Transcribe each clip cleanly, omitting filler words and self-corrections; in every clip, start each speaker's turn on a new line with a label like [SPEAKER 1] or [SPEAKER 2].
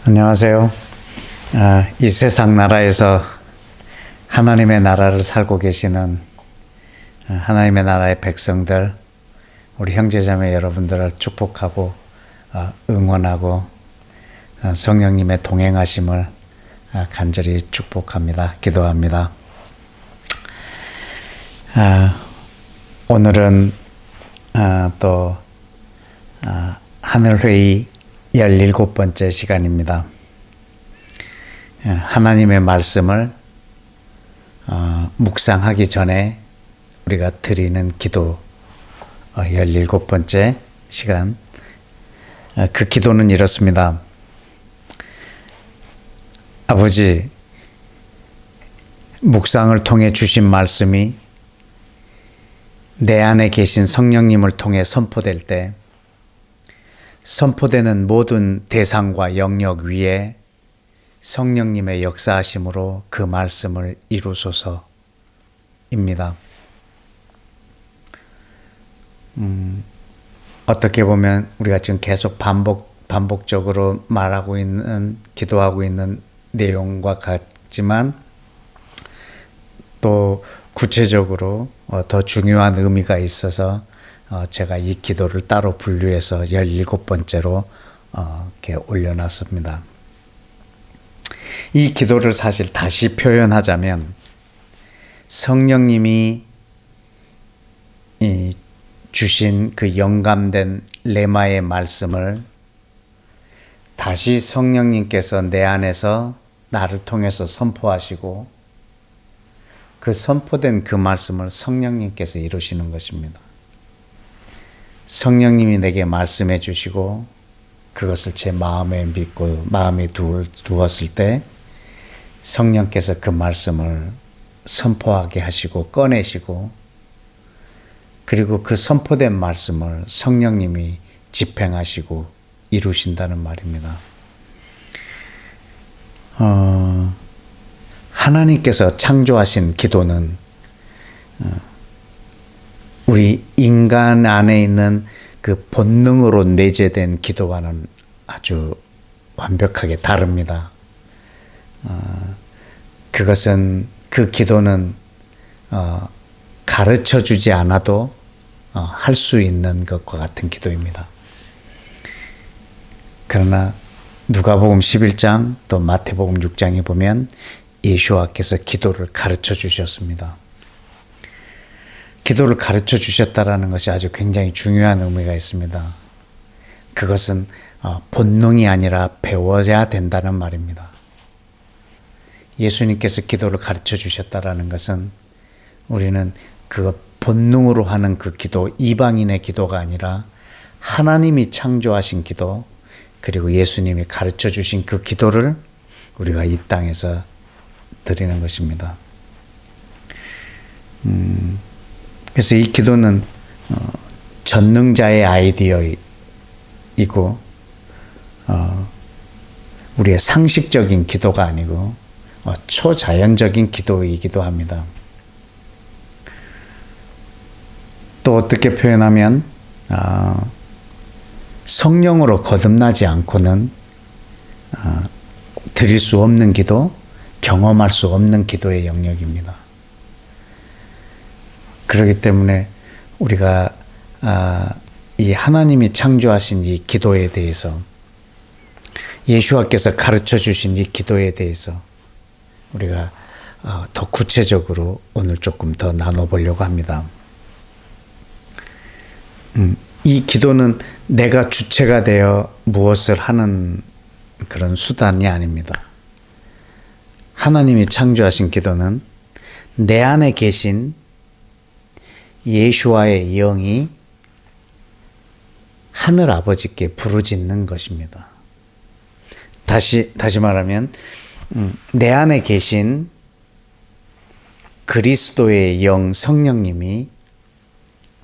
[SPEAKER 1] 안녕하세요. 이 세상 나라에서 하나님의 나라를 살고 계시는 하나님의 나라의 백성들, 우리 형제자매 여러분들을 축복하고 응원하고 성령님의 동행하심을 간절히 축복합니다. 기도합니다. 오늘은 또 하늘회의 17번째 시간입니다. 하나님의 말씀을 묵상하기 전에 우리가 드리는 기도 17번째 시간. 그 기도는 이렇습니다. 아버지, 묵상을 통해 주신 말씀이 내 안에 계신 성령님을 통해 선포될 때 선포되는 모든 대상과 영역 위에 성령님의 역사하심으로 그 말씀을 이루소서입니다. 어떻게 보면 우리가 지금 계속 반복적으로 말하고 있는, 기도하고 있는 내용과 같지만 또 구체적으로 더 중요한 의미가 있어서 제가 이 기도를 따로 분류해서 17번째로 이렇게 올려놨습니다. 이 기도를 사실 다시 표현하자면 성령님이 주신 그 영감된 레마의 말씀을 다시 성령님께서 내 안에서 나를 통해서 선포하시고 그 선포된 그 말씀을 성령님께서 이루시는 것입니다. 성령님이 내게 말씀해 주시고 그것을 제 마음에 믿고 마음에 두었을 때 성령께서 그 말씀을 선포하게 하시고 꺼내시고 그리고 그 선포된 말씀을 성령님이 집행하시고 이루신다는 말입니다. 하나님께서 창조하신 기도는 우리 인간 안에 있는 그 본능으로 내재된 기도와는 아주 완벽하게 다릅니다. 그 기도는 가르쳐 주지 않아도 할 수 있는 것과 같은 기도입니다. 그러나 누가복음 11장 또 마태복음 6장에 보면 예수와께서 기도를 가르쳐 주셨습니다. 기도를 가르쳐 주셨다라는 것이 아주 굉장히 중요한 의미가 있습니다. 그것은 본능이 아니라 배워야 된다는 말입니다. 예수님께서 기도를 가르쳐 주셨다라는 것은 우리는 그 본능으로 하는 그 기도, 이방인의 기도가 아니라 하나님이 창조하신 기도, 그리고 예수님이 가르쳐 주신 그 기도를 우리가 이 땅에서 드리는 것입니다. 그래서 이 기도는 전능자의 아이디어이고 우리의 상식적인 기도가 아니고 초자연적인 기도이기도 합니다. 또 어떻게 표현하면 성령으로 거듭나지 않고는 드릴 수 없는 기도, 경험할 수 없는 기도의 영역입니다. 그렇기 때문에 우리가 이 하나님이 창조하신 이 기도에 대해서 예수와께서 가르쳐 주신 이 기도에 대해서 우리가 더 구체적으로 오늘 조금 더 나눠보려고 합니다. 이 기도는 내가 주체가 되어 무엇을 하는 그런 수단이 아닙니다. 하나님이 창조하신 기도는 내 안에 계신 예수와의 영이 하늘 아버지께 부르짖는 것입니다. 다시 말하면 내 안에 계신 그리스도의 영 성령님이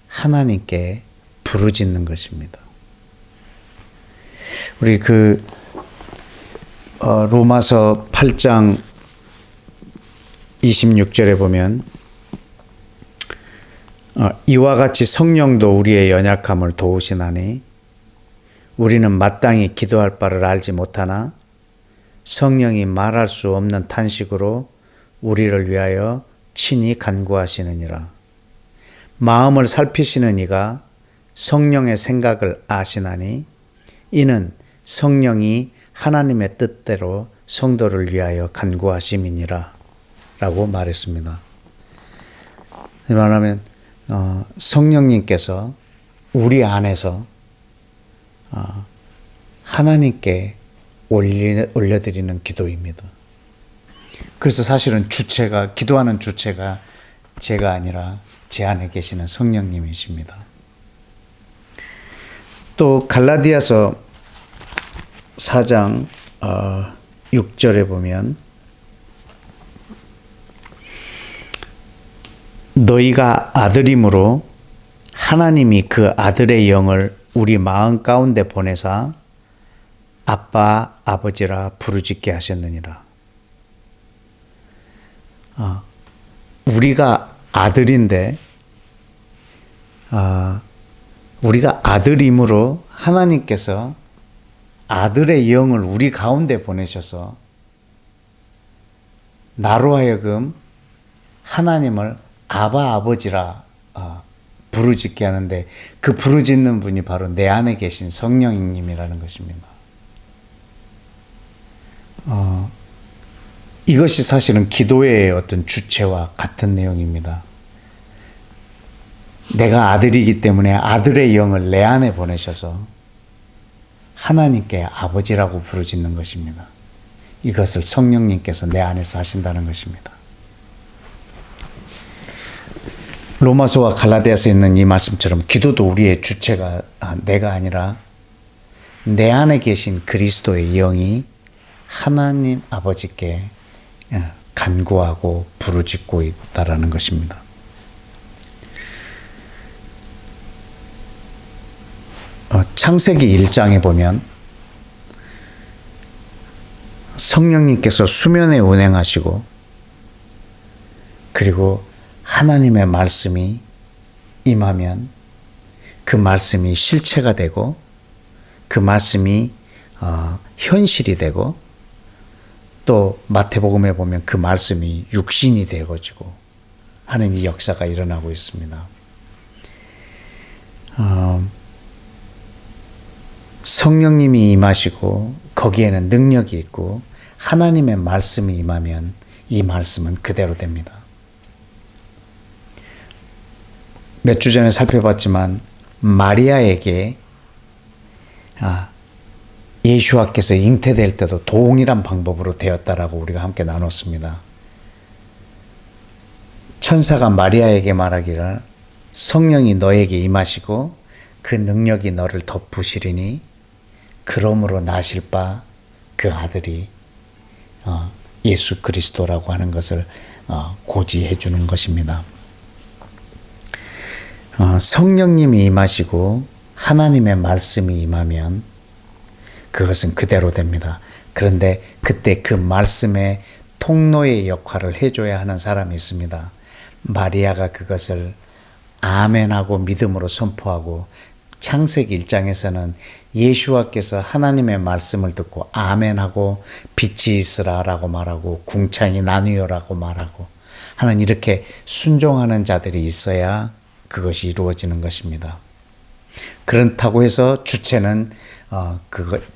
[SPEAKER 1] 하나님께 부르짖는 것입니다. 우리 로마서 8장 26절에 보면 이와 같이 성령도 우리의 연약함을 도우시나니 우리는 마땅히 기도할 바를 알지 못하나 성령이 말할 수 없는 탄식으로 우리를 위하여 친히 간구하시느니라. 마음을 살피시는 이가 성령의 생각을 아시나니 이는 성령이 하나님의 뜻대로 성도를 위하여 간구하심이니라 라고 말했습니다. 말하면 성령님께서 우리 안에서 하나님께 올려드리는 기도입니다. 그래서 사실은 기도하는 주체가 제가 아니라 제 안에 계시는 성령님이십니다. 또 갈라디아서 4장 6절에 보면 너희가 아들임으로 하나님이 그 아들의 영을 우리 마음 가운데 보내사 아빠 아버지라 부르짖게 하셨느니라. 우리가 아들인데 우리가 아들임으로 하나님께서 아들의 영을 우리 가운데 보내셔서 나로 하여금 하나님을 아바 아버지라 부르짖게 하는데 그 부르짖는 분이 바로 내 안에 계신 성령님이라는 것입니다. 이것이 사실은 기도의 어떤 주체와 같은 내용입니다. 내가 아들이기 때문에 아들의 영을 내 안에 보내셔서 하나님께 아버지라고 부르짖는 것입니다. 이것을 성령님께서 내 안에서 하신다는 것입니다. 로마서와 갈라디아서에 있는 이 말씀처럼 기도도 우리의 주체가 내가 아니라 내 안에 계신 그리스도의 영이 하나님 아버지께 간구하고 부르짖고 있다라는 것입니다. 창세기 1장에 보면 성령님께서 수면에 운행하시고 그리고 하나님의 말씀이 임하면 그 말씀이 실체가 되고 그 말씀이 현실이 되고 또 마태복음에 보면 그 말씀이 육신이 되어지고 하는 이 역사가 일어나고 있습니다. 성령님이 임하시고 거기에는 능력이 있고 하나님의 말씀이 임하면 이 말씀은 그대로 됩니다. 몇 주 전에 살펴봤지만 마리아에게 예수와께서 잉태될 때도 동일한 방법으로 되었다라고 우리가 함께 나눴습니다. 천사가 마리아에게 말하기를 성령이 너에게 임하시고 그 능력이 너를 덮으시리니 그러므로 나실 바 그 아들이 예수 그리스도라고 하는 것을 고지해 주는 것입니다. 성령님이 임하시고 하나님의 말씀이 임하면 그것은 그대로 됩니다. 그런데 그때 그 말씀의 통로의 역할을 해줘야 하는 사람이 있습니다. 마리아가 그것을 아멘하고 믿음으로 선포하고 창세기 1장에서는 예수와께서 하나님의 말씀을 듣고 아멘하고 빛이 있으라라고 말하고 궁창이 나뉘어라고 말하고 하는 이렇게 순종하는 자들이 있어야 그것이 이루어지는 것입니다. 그렇다고 해서 주체는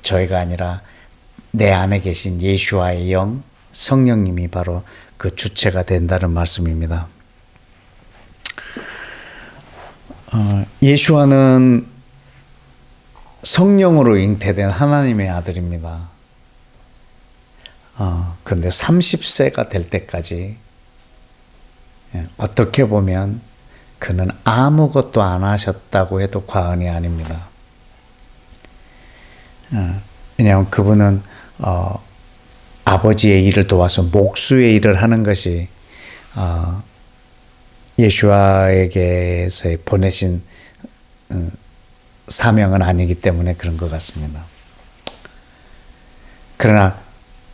[SPEAKER 1] 저희가 아니라 내 안에 계신 예수와의 영, 성령님이 바로 그 주체가 된다는 말씀입니다. 예수와는 성령으로 잉태된 하나님의 아들입니다. 그런데 30세가 될 때까지 어떻게 보면 그는 아무것도 안 하셨다고 해도 과언이 아닙니다. 왜냐하면 그분은 아버지의 일을 도와서 목수의 일을 하는 것이 예수와에게서 보내신 사명은 아니기 때문에 그런 것 같습니다. 그러나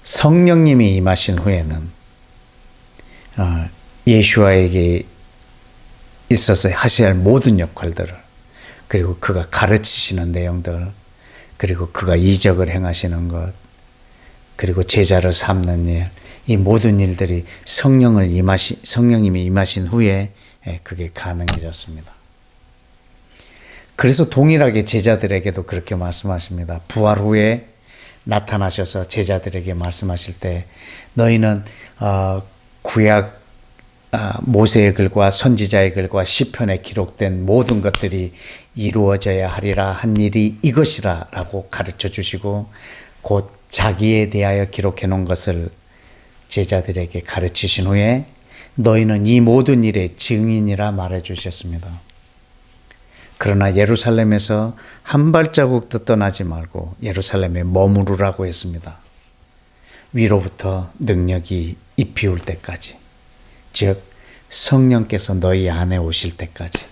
[SPEAKER 1] 성령님이 임하신 후에는 예수와에게 있어서 하셔야 할 모든 역할들을 그리고 그가 가르치시는 내용들 그리고 그가 이적을 행하시는 것 그리고 제자를 삼는 일, 이 모든 일들이 성령님이 임하신 후에 그게 가능해졌습니다. 그래서 동일하게 제자들에게도 그렇게 말씀하십니다. 부활 후에 나타나셔서 제자들에게 말씀하실 때 너희는 구약 모세의 글과 선지자의 글과 시편에 기록된 모든 것들이 이루어져야 하리라 한 일이 이것이라 라고 가르쳐 주시고 곧 자기에 대하여 기록해 놓은 것을 제자들에게 가르치신 후에 너희는 이 모든 일의 증인이라 말해 주셨습니다. 그러나 예루살렘에서 한 발자국도 떠나지 말고 예루살렘에 머무르라고 했습니다. 위로부터 능력이 입히울 때까지, 즉 성령께서 너희 안에 오실 때까지.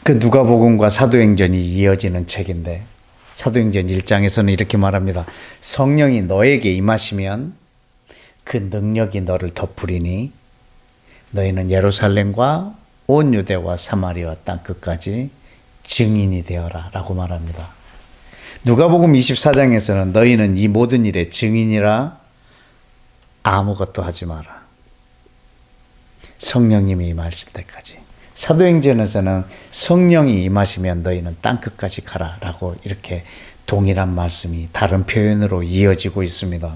[SPEAKER 1] 그 누가복음과 사도행전이 이어지는 책인데 사도행전 1장에서는 이렇게 말합니다. 성령이 너에게 임하시면 그 능력이 너를 덮으리니 너희는 예루살렘과 온 유대와 사마리아 땅끝까지 증인이 되어라 라고 말합니다. 누가복음 24장에서는 너희는 이 모든 일의 증인이라 아무것도 하지 마라. 성령님이 임하실 때까지. 사도행전에서는 성령이 임하시면 너희는 땅끝까지 가라 라고 이렇게 동일한 말씀이 다른 표현으로 이어지고 있습니다.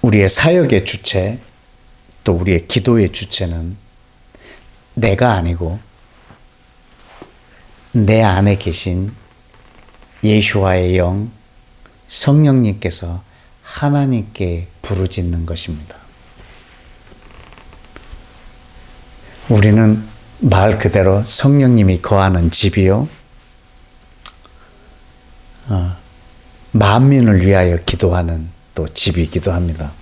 [SPEAKER 1] 우리의 사역의 주체, 또 우리의 기도의 주체는 내가 아니고 내 안에 계신 예수와의 영, 성령님께서 하나님께 부르짖는 것입니다. 우리는 말 그대로 성령님이 거하는 집이요, 만민을 위하여 기도하는 또 집이기도 합니다.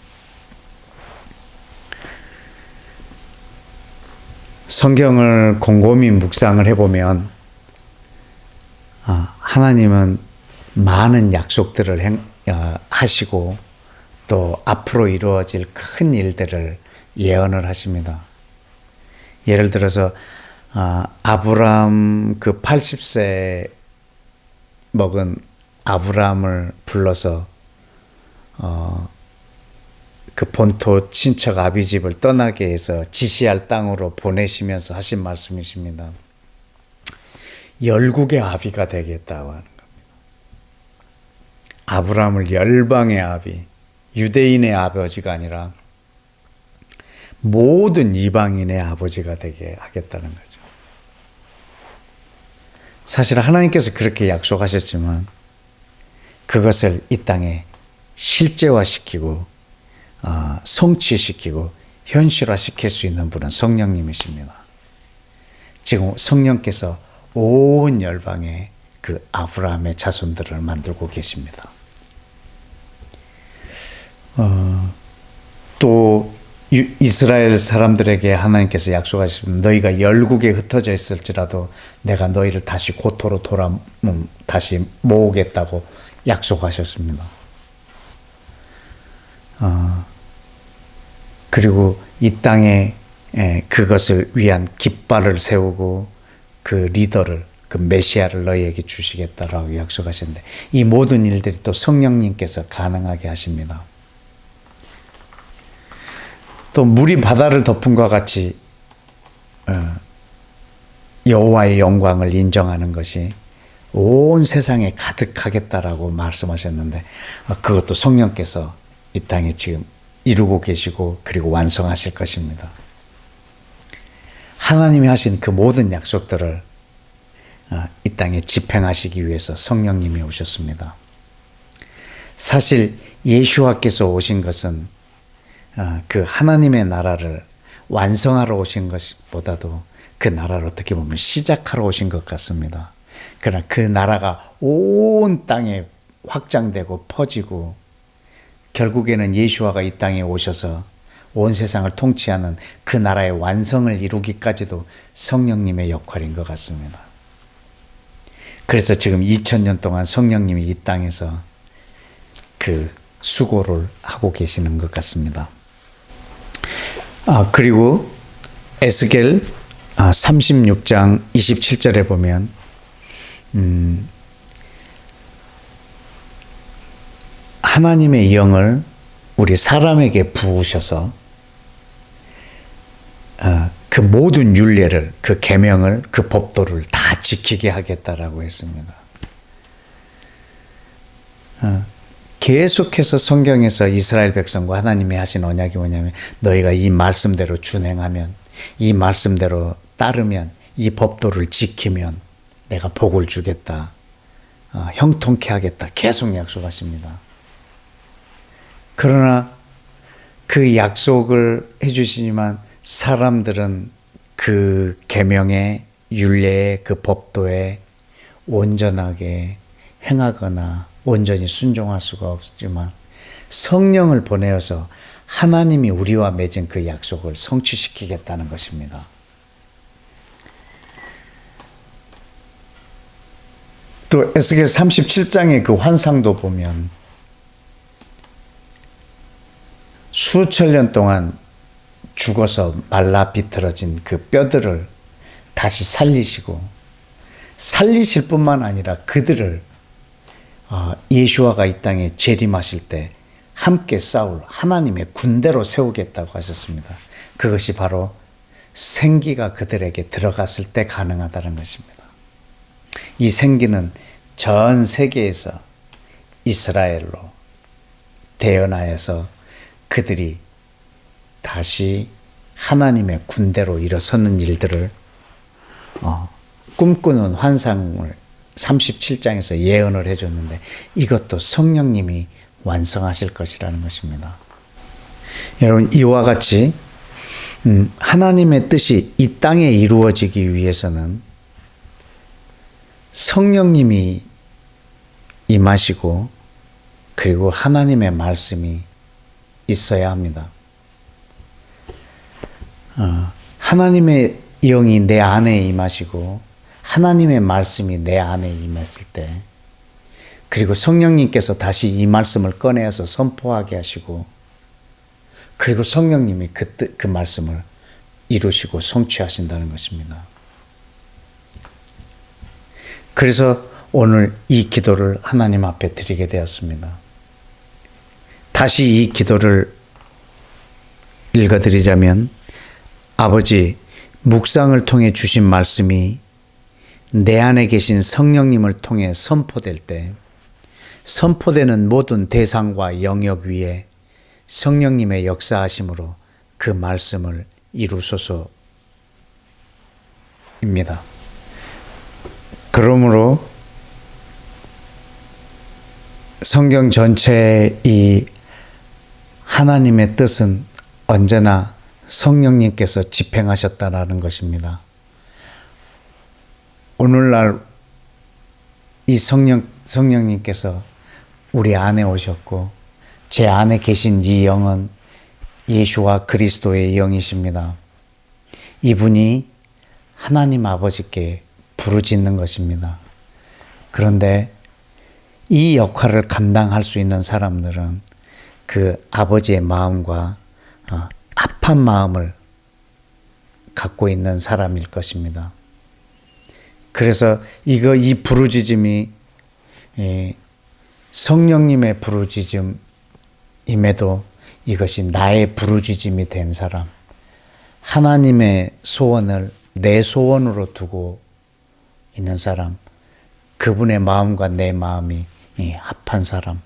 [SPEAKER 1] 성경을 곰곰이 묵상을 해보면 하나님은 많은 약속들을 하시고 또 앞으로 이루어질 큰 일들을 예언을 하십니다. 예를 들어서 아브람 그 80세 먹은 아브람을 불러서 그 본토 친척 아비집을 떠나게 해서 지시할 땅으로 보내시면서 하신 말씀이십니다. 열국의 아비가 되겠다고 하는 겁니다. 아브라함을 열방의 아비, 유대인의 아버지가 아니라 모든 이방인의 아버지가 되게 하겠다는 거죠. 사실 하나님께서 그렇게 약속하셨지만 그것을 이 땅에 실제화시키고 성취시키고 현실화시킬 수 있는 분은 성령님이십니다. 지금 성령께서 온 열방에 그 아브라함의 자손들을 만들고 계십니다. 또 이스라엘 사람들에게 하나님께서 약속하시면 너희가 열국에 흩어져 있을지라도 내가 너희를 다시 고토로 다시 모으겠다고 약속하셨습니다. 그리고 이 땅에 그것을 위한 깃발을 세우고 그 리더를, 그 메시아를 너희에게 주시겠다라고 약속하셨는데 이 모든 일들이 또 성령님께서 가능하게 하십니다. 또 물이 바다를 덮음과 같이 여호와의 영광을 인정하는 것이 온 세상에 가득하겠다라고 말씀하셨는데 그것도 성령께서 이 땅에 지금 이루고 계시고 그리고 완성하실 것입니다. 하나님이 하신 그 모든 약속들을 이 땅에 집행하시기 위해서 성령님이 오셨습니다. 사실 예수와께서 오신 것은 그 하나님의 나라를 완성하러 오신 것보다도 그 나라를 어떻게 보면 시작하러 오신 것 같습니다. 그러나 그 나라가 온 땅에 확장되고 퍼지고 결국에는 예수와가 이 땅에 오셔서 온 세상을 통치하는 그 나라의 완성을 이루기까지도 성령님의 역할인 것 같습니다. 그래서 지금 2000년 동안 성령님이 이 땅에서 그 수고를 하고 계시는 것 같습니다. 그리고 에스겔 36장 27절에 보면 하나님의 영을 우리 사람에게 부으셔서 그 모든 율례를, 그 계명을, 그 법도를 다 지키게 하겠다라고 했습니다. 계속해서 성경에서 이스라엘 백성과 하나님이 하신 언약이 뭐냐면, 너희가 이 말씀대로 준행하면, 이 말씀대로 따르면, 이 법도를 지키면 내가 복을 주겠다, 형통케 하겠다, 계속 약속하십니다. 그러나 그 약속을 해주시지만 사람들은 그 계명의 율례의 그 법도에 온전하게 행하거나 온전히 순종할 수가 없지만, 성령을 보내어서 하나님이 우리와 맺은 그 약속을 성취시키겠다는 것입니다. 또 에스겔 37장의 그 환상도 보면 수천 년 동안 죽어서 말라 비틀어진 그 뼈들을 다시 살리실 뿐만 아니라 그들을 예수와가 이 땅에 재림하실 때 함께 싸울 하나님의 군대로 세우겠다고 하셨습니다. 그것이 바로 생기가 그들에게 들어갔을 때 가능하다는 것입니다. 이 생기는 전 세계에서 이스라엘로 대언하여서 그들이 다시 하나님의 군대로 일어서는 일들을 꿈꾸는 환상을 37장에서 예언을 해줬는데, 이것도 성령님이 완성하실 것이라는 것입니다. 여러분, 이와 같이 하나님의 뜻이 이 땅에 이루어지기 위해서는 성령님이 임하시고 그리고 하나님의 말씀이 있어야 합니다. 하나님의 영이 내 안에 임하시고 하나님의 말씀이 내 안에 임했을 때, 그리고 성령님께서 다시 이 말씀을 꺼내서 선포하게 하시고, 그리고 성령님이 그 말씀을 이루시고 성취하신다는 것입니다. 그래서 오늘 이 기도를 하나님 앞에 드리게 되었습니다. 다시 이 기도를 읽어드리자면, 아버지, 묵상을 통해 주신 말씀이 내 안에 계신 성령님을 통해 선포될 때, 선포되는 모든 대상과 영역 위에 성령님의 역사하심으로 그 말씀을 이루소서입니다. 그러므로 성경 전체의 이 하나님의 뜻은 언제나 성령님께서 집행하셨다라는 것입니다. 오늘날 이 성령님께서 우리 안에 오셨고, 제 안에 계신 이 영은 예수와 그리스도의 영이십니다. 이분이 하나님 아버지께 부르짖는 것입니다. 그런데 이 역할을 감당할 수 있는 사람들은 그 아버지의 마음과 합한 마음을 갖고 있는 사람일 것입니다. 그래서 이 부르짖음이 성령님의 부르짖음임에도 이것이 나의 부르짖음이 된 사람, 하나님의 소원을 내 소원으로 두고 있는 사람, 그분의 마음과 내 마음이 합한 사람,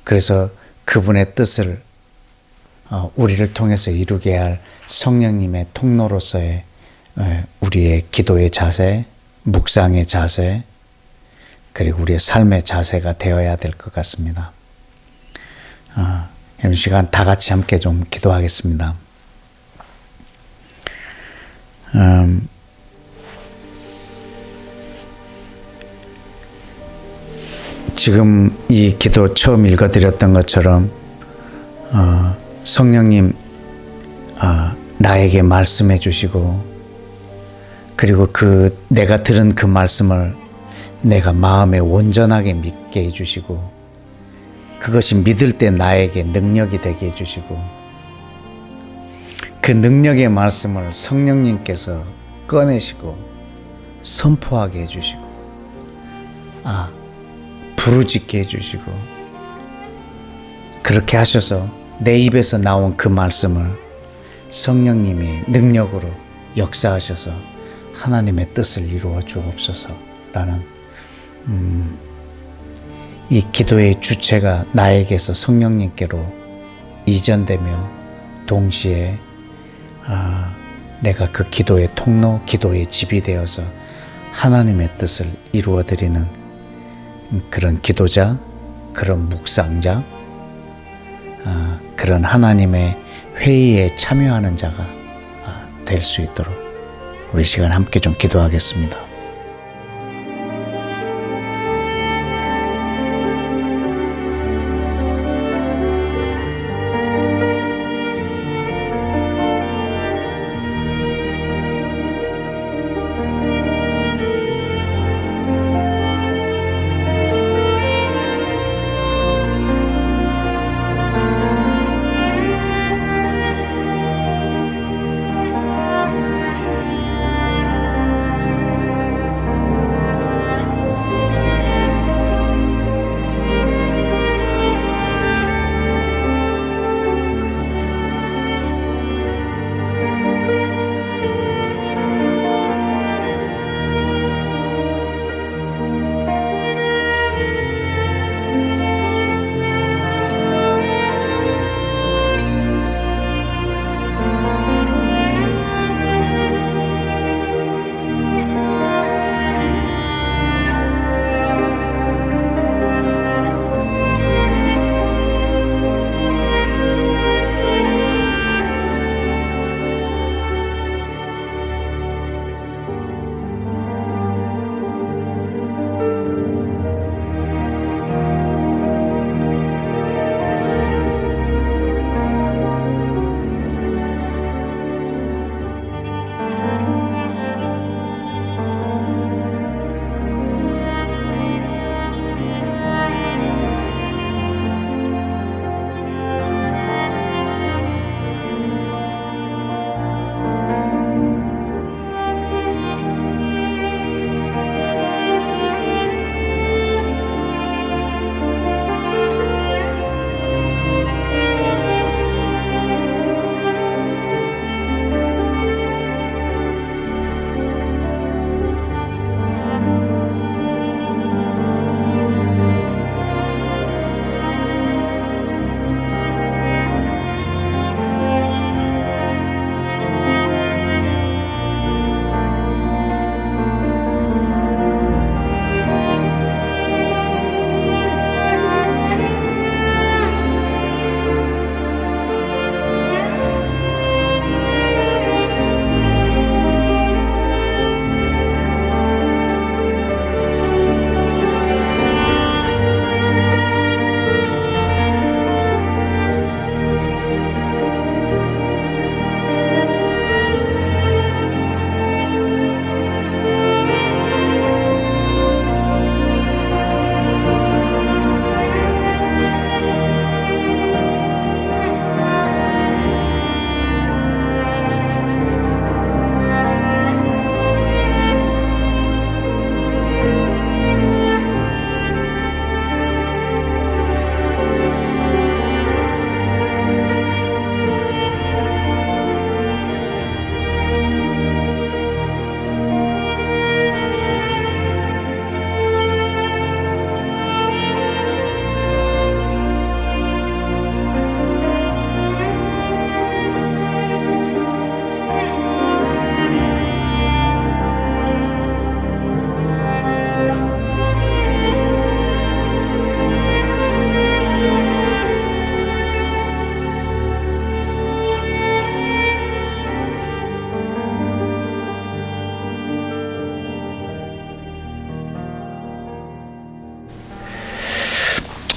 [SPEAKER 1] 그래서 그분의 뜻을 우리를 통해서 이루게 할 성령님의 통로로서의 우리의 기도의 자세, 묵상의 자세, 그리고 우리의 삶의 자세가 되어야 될 것 같습니다. 이 시간 다 같이 함께 좀 기도하겠습니다. 지금 이 기도 처음 읽어드렸던 것처럼 성령님 나에게 말씀해 주시고, 그리고 내가 들은 그 말씀을 내가 마음에 온전하게 믿게 해주시고, 그것이 믿을 때 나에게 능력이 되게 해주시고, 그 능력의 말씀을 성령님께서 꺼내시고 선포하게 해주시고, 부르짖게 해주시고, 그렇게 하셔서 내 입에서 나온 그 말씀을 성령님이 능력으로 역사하셔서 하나님의 뜻을 이루어 주옵소서라는 이 기도의 주체가 나에게서 성령님께로 이전되며 동시에 내가 그 기도의 통로, 기도의 집이 되어서 하나님의 뜻을 이루어드리는 그런 기도자, 그런 묵상자, 그런 하나님의 회의에 참여하는 자가 될 수 있도록 우리 시간 함께 좀 기도하겠습니다.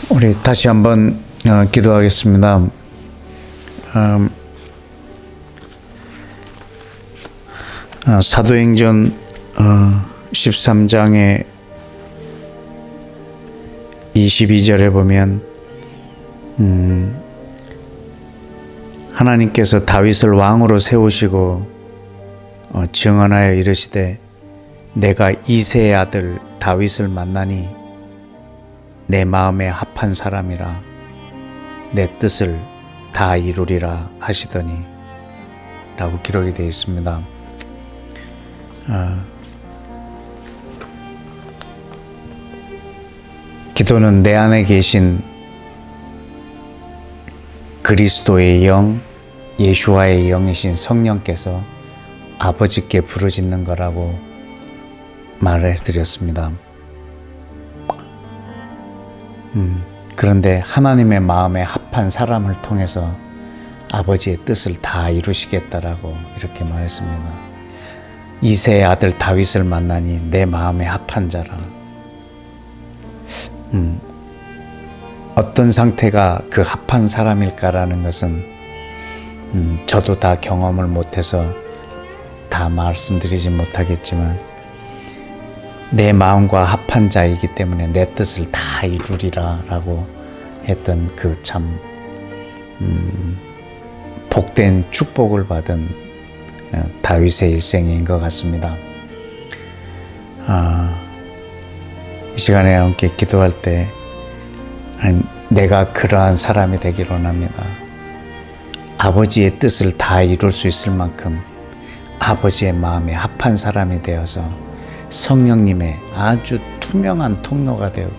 [SPEAKER 1] 우리 다시 한번 기도하겠습니다. 사도행전 13장의 22절에 보면 하나님께서 다윗을 왕으로 세우시고 증언하여 이르시되 내가 이새의 아들 다윗을 만나니 내 마음에 합한 사람이라 내 뜻을 다 이루리라 하시더니 라고 기록이 되어 있습니다. 기도는 내 안에 계신 그리스도의 영, 예수와의 영이신 성령께서 아버지께 부르짖는 거라고 말을 해드렸습니다. 그런데 하나님의 마음에 합한 사람을 통해서 아버지의 뜻을 다 이루시겠다라고 이렇게 말했습니다. 이새의 아들 다윗을 만나니 내 마음에 합한 자라. 어떤 상태가 그 합한 사람일까라는 것은 저도 다 경험을 못해서 다 말씀드리지 못하겠지만 내 마음과 합한 자이기 때문에 내 뜻을 다 이루리라 라고 했던 그 참 복된 축복을 받은 다윗의 일생인 것 같습니다. 이 시간에 함께 기도할 때 내가 그러한 사람이 되기를 원합니다. 아버지의 뜻을 다 이룰 수 있을 만큼 아버지의 마음에 합한 사람이 되어서 성령님의 아주 투명한 통로가 되고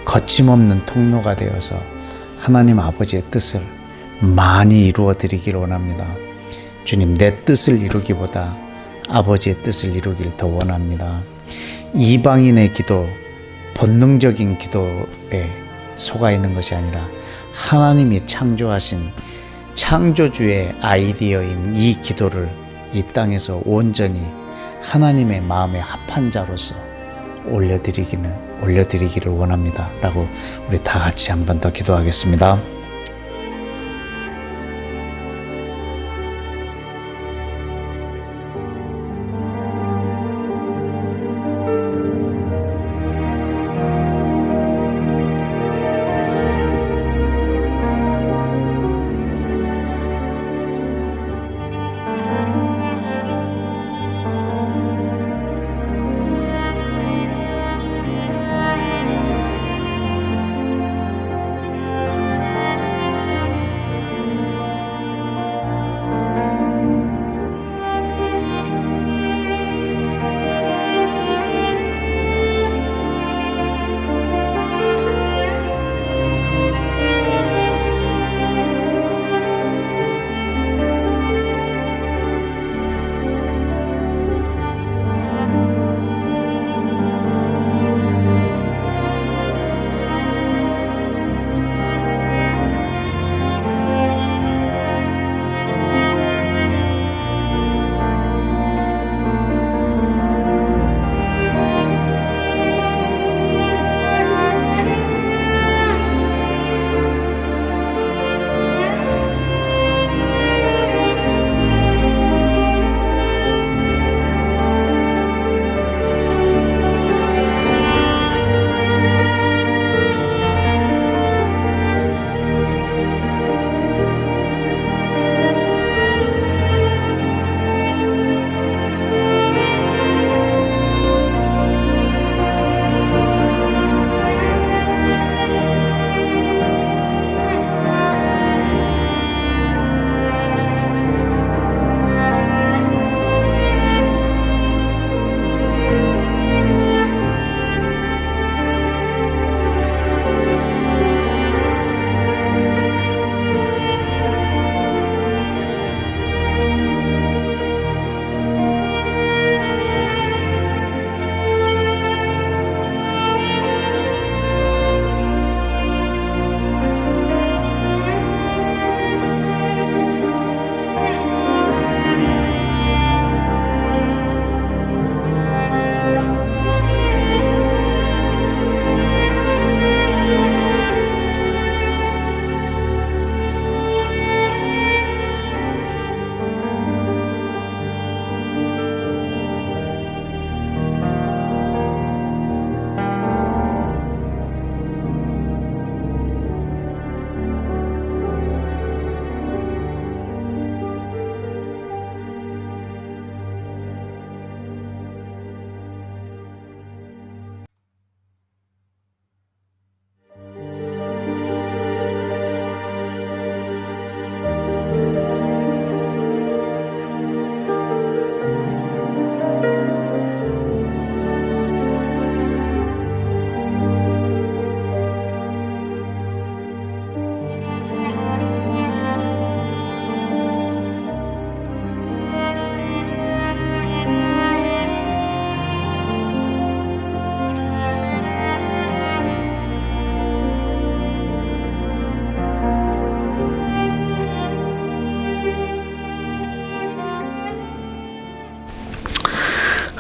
[SPEAKER 1] 거침없는 통로가 되어서 하나님 아버지의 뜻을 많이 이루어 드리기를 원합니다. 주님, 내 뜻을 이루기보다 아버지의 뜻을 이루길 더 원합니다. 이방인의 기도, 본능적인 기도에 속아 있는 것이 아니라 하나님이 창조하신 창조주의 아이디어인 이 기도를 이 땅에서 온전히 하나님의 마음에 합한 자로서 올려드리기를 원합니다 라고 우리 다 같이 한 번 더 기도하겠습니다.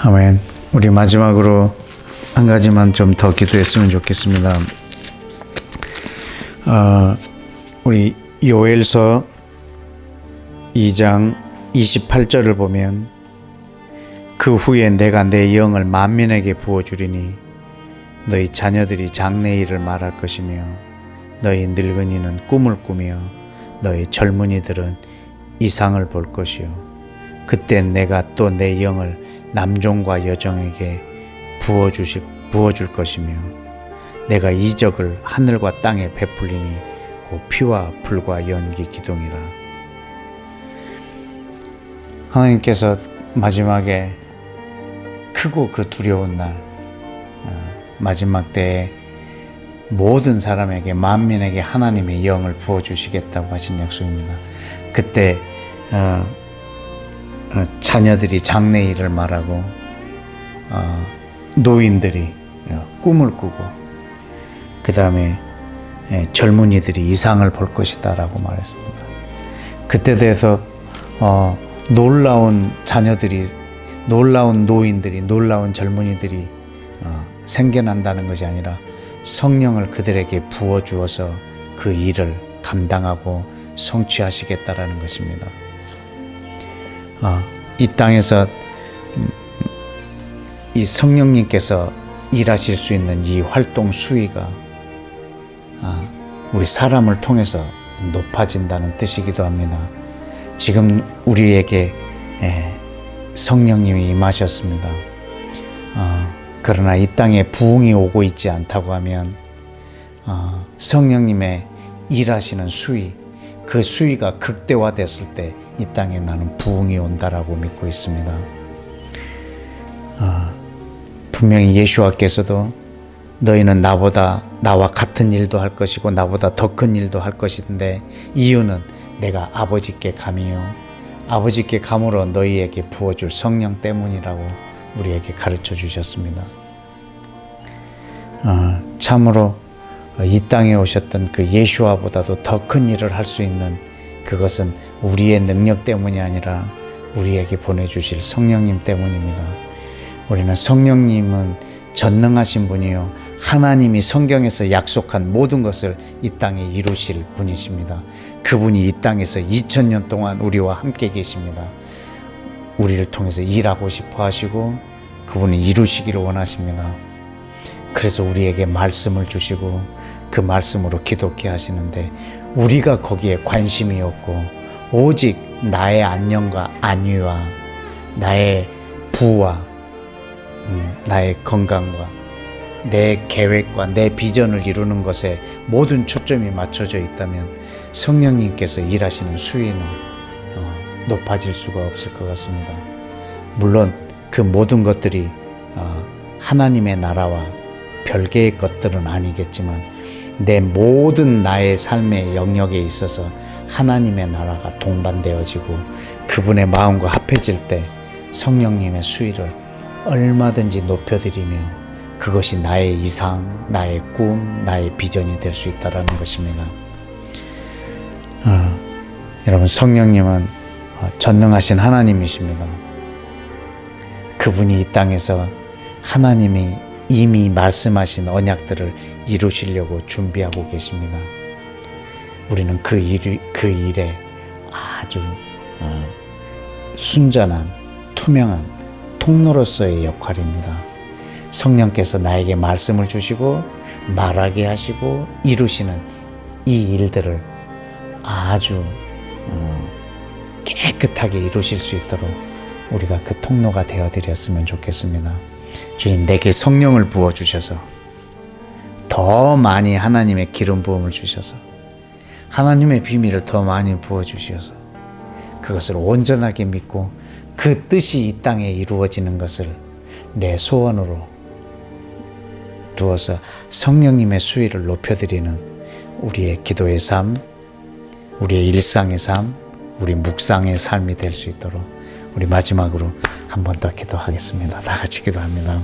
[SPEAKER 1] 아멘. 우리 마지막으로 한 가지만 좀 더 기도했으면 좋겠습니다. 우리 요엘서 2장 28절을 보면 그 후에 내가 내 영을 만민에게 부어주리니 너희 자녀들이 장래일을 말할 것이며 너희 늙은이는 꿈을 꾸며 너희 젊은이들은 이상을 볼 것이요 그때 내가 또 내 영을 남종과 여종에게 부어줄 것이며 내가 이적을 하늘과 땅에 베풀리니 곧 피와 불과 연기 기둥이라. 하나님께서 마지막에 크고 그 두려운 날 마지막 때에 모든 사람에게 만민에게 하나님의 영을 부어주시겠다고 하신 약속입니다. 그때 자녀들이 장래일을 말하고 노인들이 꿈을 꾸고 그 다음에 젊은이들이 이상을 볼 것이다 라고 말했습니다. 그때 대해서 놀라운 자녀들이, 놀라운 노인들이, 놀라운 젊은이들이 생겨난다는 것이 아니라 성령을 그들에게 부어주어서 그 일을 감당하고 성취하시겠다라는 것입니다. 이 땅에서 이 성령님께서 일하실 수 있는 이 활동 수위가 우리 사람을 통해서 높아진다는 뜻이기도 합니다. 지금 우리에게 성령님이 임하셨습니다. 그러나 이 땅에 부흥이 오고 있지 않다고 하면 성령님의 일하시는 수위, 그 수위가 극대화됐을 때 이 땅에 나는 부흥이 온다라고 믿고 있습니다. 분명히 예수와께서도 너희는 나와 같은 일도 할 것이고 나보다 더 큰 일도 할 것인데 이유는 내가 아버지께 감이요 아버지께 감으로 너희에게 부어줄 성령 때문이라고 우리에게 가르쳐 주셨습니다. 참으로 이 땅에 오셨던 그 예수와보다도 더 큰 일을 할 수 있는 그것은 우리의 능력 때문이 아니라 우리에게 보내주실 성령님 때문입니다. 우리는 성령님은 전능하신 분이요 하나님이 성경에서 약속한 모든 것을 이 땅에 이루실 분이십니다. 그분이 이 땅에서 2000년 동안 우리와 함께 계십니다. 우리를 통해서 일하고 싶어 하시고 그분이 이루시기를 원하십니다. 그래서 우리에게 말씀을 주시고 그 말씀으로 기도케 하시는데 우리가 거기에 관심이 없고 오직 나의 안녕과 안위와 나의 부와 나의 건강과 내 계획과 내 비전을 이루는 것에 모든 초점이 맞춰져 있다면 성령님께서 일하시는 수위는 높아질 수가 없을 것 같습니다. 물론 그 모든 것들이 하나님의 나라와 별개의 것들은 아니겠지만 내 모든 나의 삶의 영역에 있어서 하나님의 나라가 동반되어지고 그분의 마음과 합해질 때 성령님의 수위를 얼마든지 높여드리며 그것이 나의 이상, 나의 꿈, 나의 비전이 될 수 있다는 것입니다. 여러분 성령님은 전능하신 하나님이십니다. 그분이 이 땅에서 하나님이 이미 말씀하신 언약들을 이루시려고 준비하고 계십니다. 우리는 그 일에 아주 순전한 투명한 통로로서의 역할입니다. 성령께서 나에게 말씀을 주시고 말하게 하시고 이루시는 이 일들을 아주 깨끗하게 이루실 수 있도록 우리가 그 통로가 되어드렸으면 좋겠습니다. 주님 내게 성령을 부어주셔서 더 많이 하나님의 기름 부음을 주셔서 하나님의 비밀을 더 많이 부어주셔서 그것을 온전하게 믿고 그 뜻이 이 땅에 이루어지는 것을 내 소원으로 두어서 성령님의 수위를 높여드리는 우리의 기도의 삶, 우리의 일상의 삶, 우리 묵상의 삶이 될 수 있도록 우리 마지막으로 한 번 더 기도하겠습니다. 다 같이 기도합니다.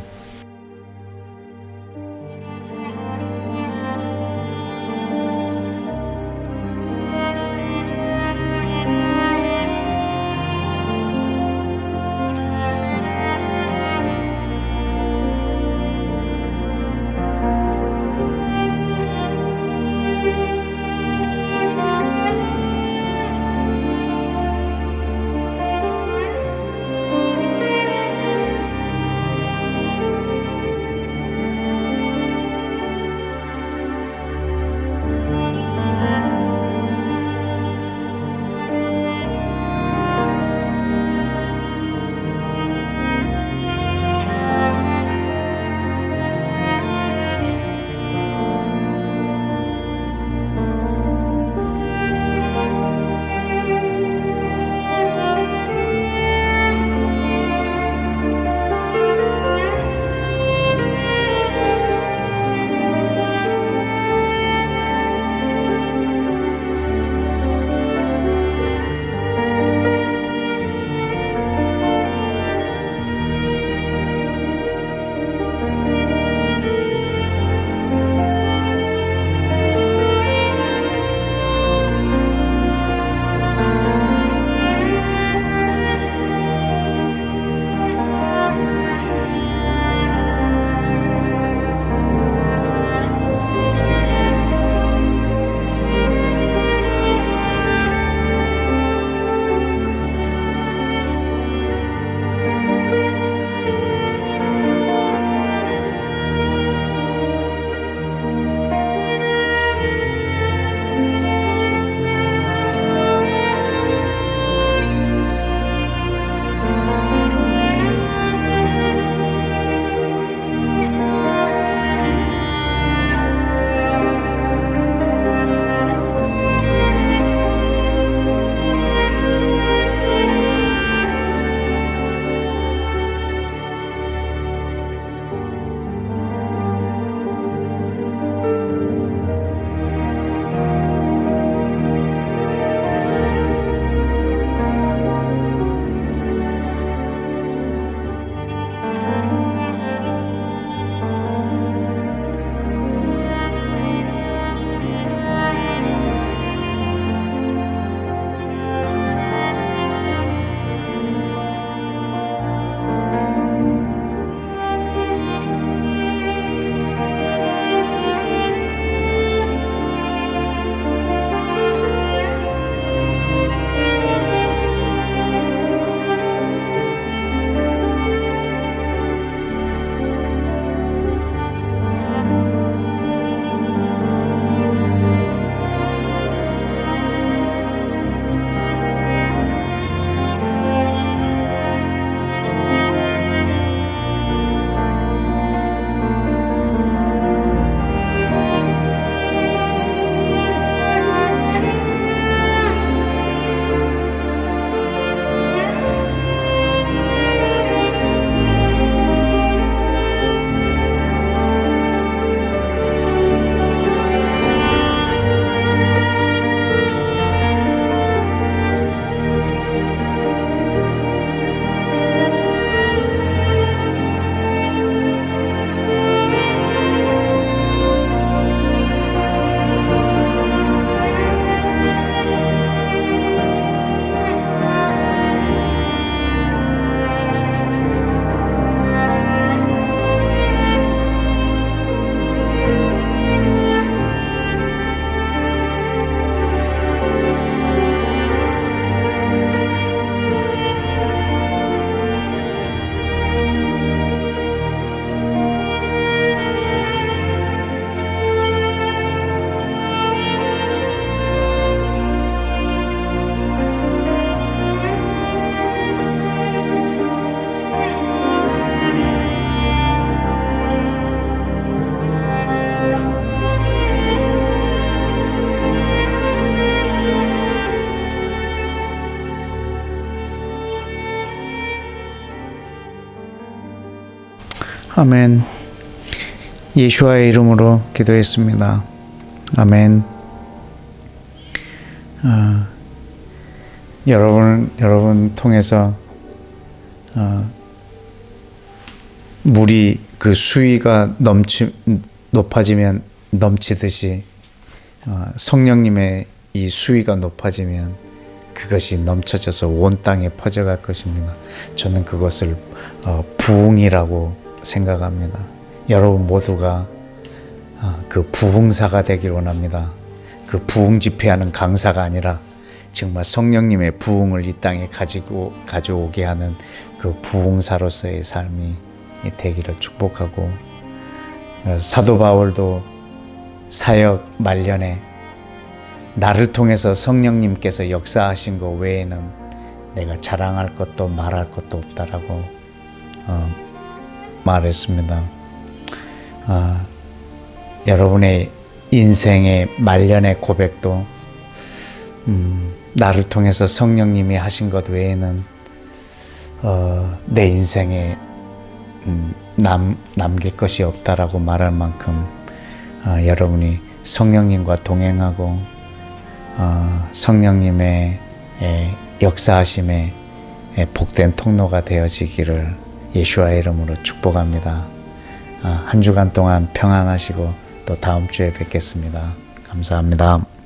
[SPEAKER 1] 아멘. 예수와의 이름으로 기도했습니다. 아멘. 여러분 통해서 물이 그 수위가 높아지면 넘치듯이 성령님의 이 수위가 높아지면 그것이 넘쳐져서 온 땅에 퍼져갈 것입니다. 저는 그것을 부흥이라고 생각합니다. 여러분 모두가 그 부흥사가 되길 원합니다. 그 부흥 집회하는 강사가 아니라 정말 성령님의 부흥을 이 땅에 가져오게 하는 그 부흥사로서의 삶이 되기를 축복하고, 사도 바울도 사역 말년에 나를 통해서 성령님께서 역사하신 것 외에는 내가 자랑할 것도 말할 것도 없다라고 말했습니다. 여러분의 인생의 말년의 고백도 나를 통해서 성령님이 하신 것 외에는 내 인생에 남길 것이 없다라고 말할 만큼 여러분이 성령님과 동행하고 성령님의 역사하심에 복된 통로가 되어지기를 예수와의 이름으로 축복합니다. 한 주간 동안 평안하시고 또 다음 주에 뵙겠습니다. 감사합니다.